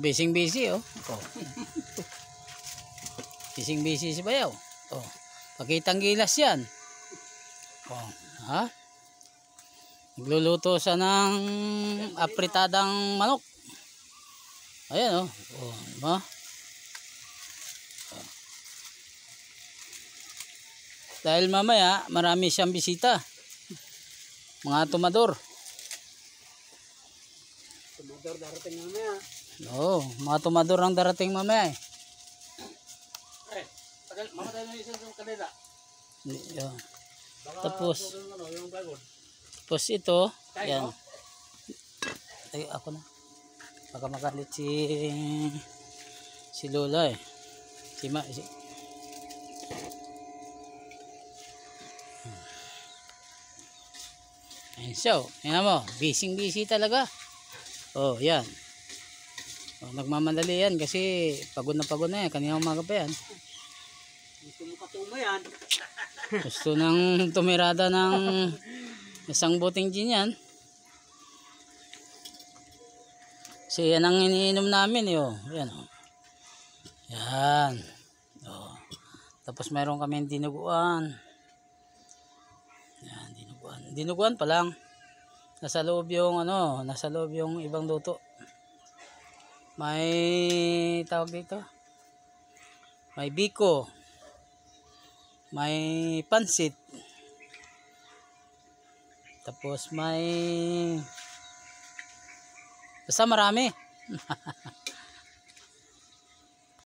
busy oh. Oh. Busy si Bayaw. Oh. Pakitang gilas yan. Oh, ha? Nagluluto siya ng apritadang manok. Ayan oh. Oh, diba? Oh. Dahil mamaya marami siyang bisita. Mga tumador. Tumador darating mamaya. Oo, mga tumador ang darating mamaya eh. Mamatay na isa sa kanila. Yeah. Tapos ito, yan. Ay, ako na. Baka makalit si Lola eh. Ayan siya. Ayan mo, busy talaga. Oh, yan. Oh, nagmamadali yan kasi pagod na yan. Kanina umaga pa yan. Gusto mo katuma yan. Gusto nang tumirada ng isang buting gin yan. Kasi yan ang iniinom namin eh. Oh. Yan oh. Yan. Oh. Tapos mayroon kami dinuguan. Yan, dinuguan. Dinuguan pa lang. Nasa loob yung ano, nasa loob yung ibang luto. May tawag dito. May biko. May pansit. Tapos may basta marami.